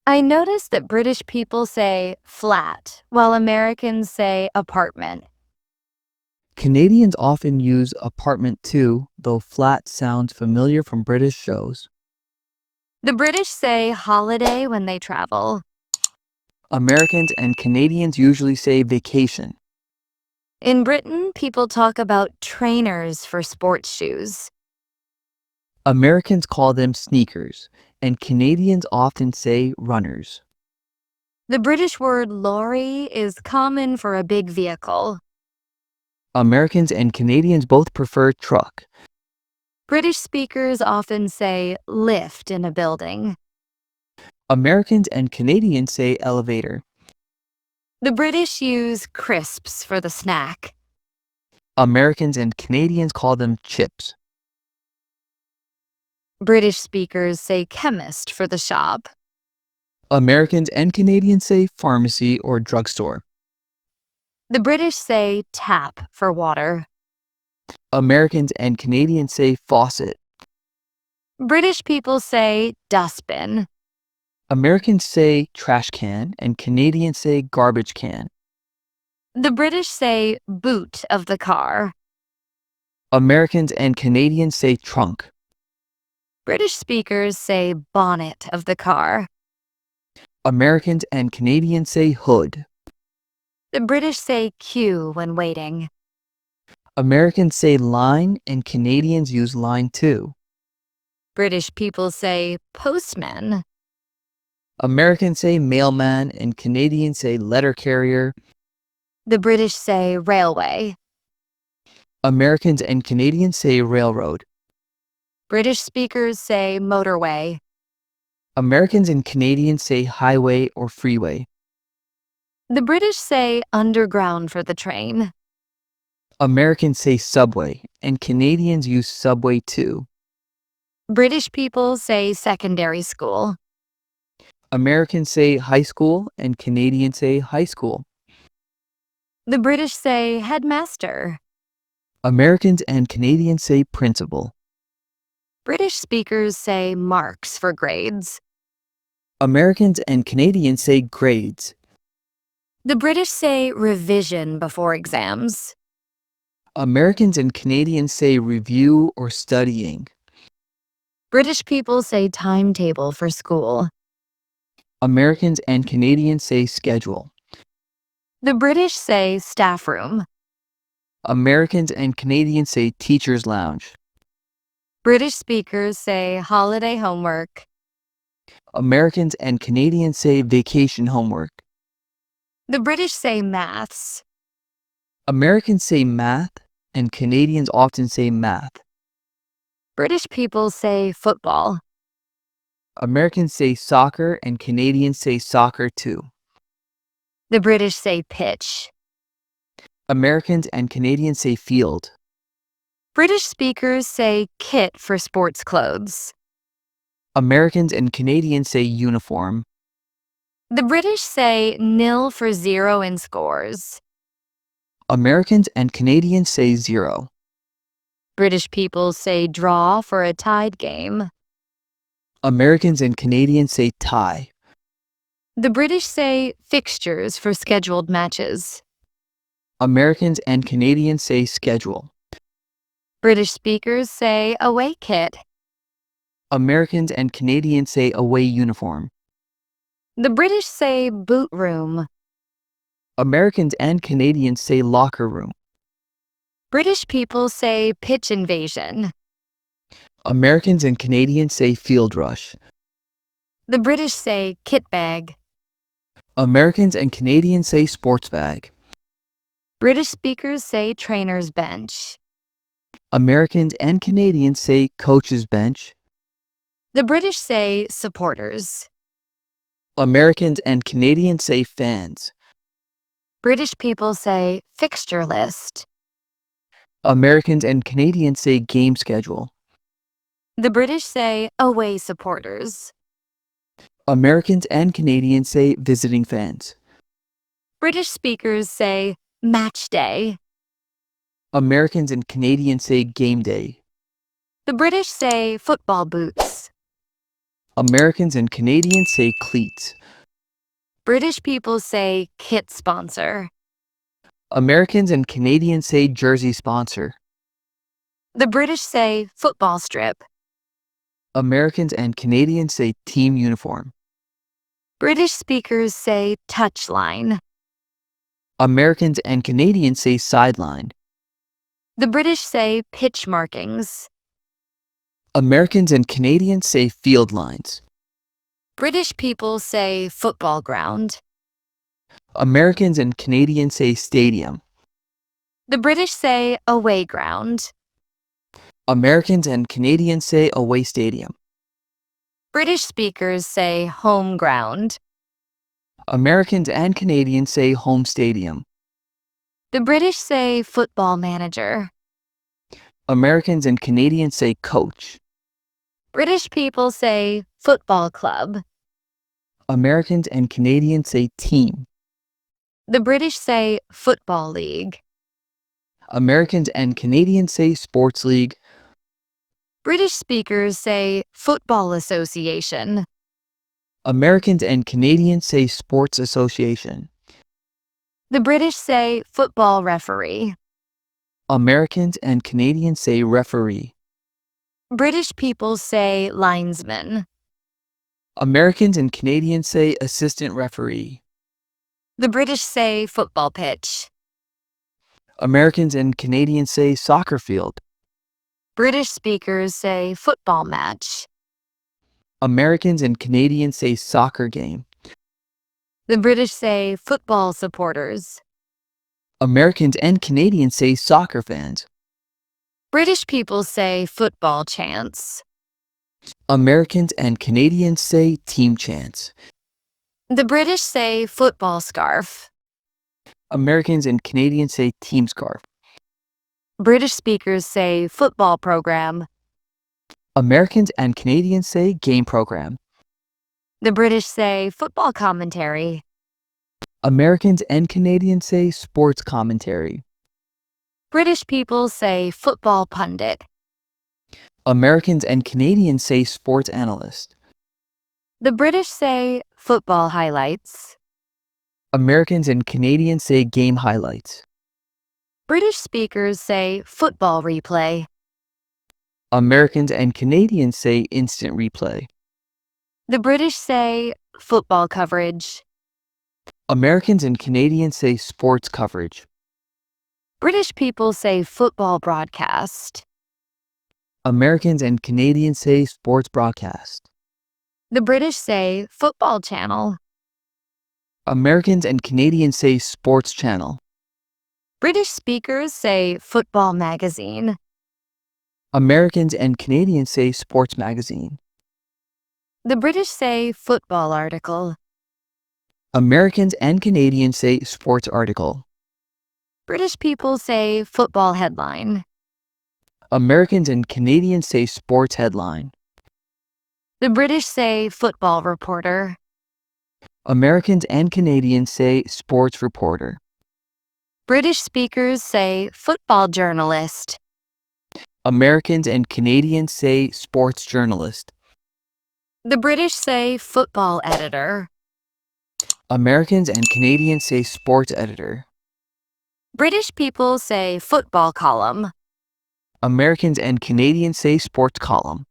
I noticed that British people say flat, while Americans say apartment. Canadians often use apartment too, though flat sounds familiar from British shows. The British say holiday when they travel. Americans and Canadians usually say vacation. In Britain, people talk about trainers for sports shoes. Americans call them sneakers, and Canadians often say runners. The British word lorry is common for a big vehicle. Americans and Canadians both prefer truck. British speakers often say lift in a building. Americans and Canadians say elevator. The British use crisps for the snack. Americans and Canadians call them chips. British speakers say chemist for the shop. Americans and Canadians say pharmacy or drugstore. The British say tap for water. Americans and Canadians say faucet. British people say dustbin. Americans say trash can and Canadians say garbage can. The British say boot of the car. Americans and Canadians say trunk. British speakers say bonnet of the car. Americans and Canadians say hood. The British say queue when waiting. Americans say line and Canadians use line too. British people say postman. Americans say mailman and Canadians say letter carrier. The British say railway. Americans and Canadians say railroad. British speakers say motorway. Americans and Canadians say highway or freeway. The British say underground for the train. Americans say subway and Canadians use subway too. British people say secondary school. Americans say high school and Canadians say high school. The British say headmaster. Americans and Canadians say principal. British speakers say marks for grades. Americans and Canadians say grades. The British say revision before exams. Americans and Canadians say review or studying. British people say timetable for school. Americans and Canadians say schedule. The British say staff room. Americans and Canadians say teacher's lounge. British speakers say holiday homework. Americans and Canadians say vacation homework. The British say maths. Americans say math and Canadians often say math. British people say football. Americans say soccer and Canadians say soccer too. The British say pitch. Americans and Canadians say field. British speakers say kit for sports clothes. Americans and Canadians say uniform. The British say nil for zero in scores. Americans and Canadians say zero. British people say draw for a tied game. Americans and Canadians say tie. The British say fixtures for scheduled matches. Americans and Canadians say schedule. British speakers say away kit. Americans and Canadians say away uniform. The British say boot room. Americans and Canadians say locker room. British people say pitch invasion. Americans and Canadians say field rush. The British say kit bag. Americans and Canadians say sports bag. British speakers say trainer's bench. Americans and Canadians say coach's bench. The British say supporters. Americans and Canadians say fans. British people say fixture list. Americans and Canadians say game schedule. The British say away supporters. Americans and Canadians say visiting fans. British speakers say match day. Americans and Canadians say game day. The British say football boots. Americans and Canadians say cleats. British people say kit sponsor. Americans and Canadians say jersey sponsor. The British say football strip. Americans and Canadians say team uniform. British speakers say touchline. Americans and Canadians say sideline. The British say pitch markings. Americans and Canadians say field lines. British people say football ground. Americans and Canadians say stadium. The British say away ground. Americans and Canadians say away stadium. British speakers say home ground. Americans and Canadians say home stadium. The British say football manager. Americans and Canadians say coach. British people say football club. Americans and Canadians say team. The British say football league. Americans and Canadians say sports league. British speakers say football association. Americans and Canadians say sports association. The British say football referee. Americans and Canadians say referee. British people say linesman. Americans and Canadians say assistant referee. The British say football pitch. Americans and Canadians say soccer field. British speakers say football match. Americans and Canadians say soccer game. The British say football supporters. Americans and Canadians say soccer fans. British people say football chants. Americans and Canadians say team chants. The British say football scarf. Americans and Canadians say team scarf. British speakers say football program. Americans and Canadians say game program. The British say football commentary. Americans and Canadians say sports commentary. British people say football pundit. Americans and Canadians say sports analyst. The British say football highlights. Americans and Canadians say game highlights. British speakers say football replay. Americans and Canadians say instant replay. The British say football coverage. Americans and Canadians say sports coverage. British people say football broadcast. Americans and Canadians say sports broadcast. The British say football channel. Americans and Canadians say sports channel. British speakers say football magazine. Americans and Canadians say sports magazine. The British say football article. Americans and Canadians say sports article. British people say football headline. Americans and Canadians say sports headline. The British say football reporter. Americans and Canadians say sports reporter. British speakers say football journalist. Americans and Canadians say sports journalist. The British say football editor. Americans and Canadians say sports editor. British people say football column. Americans and Canadians say sports column.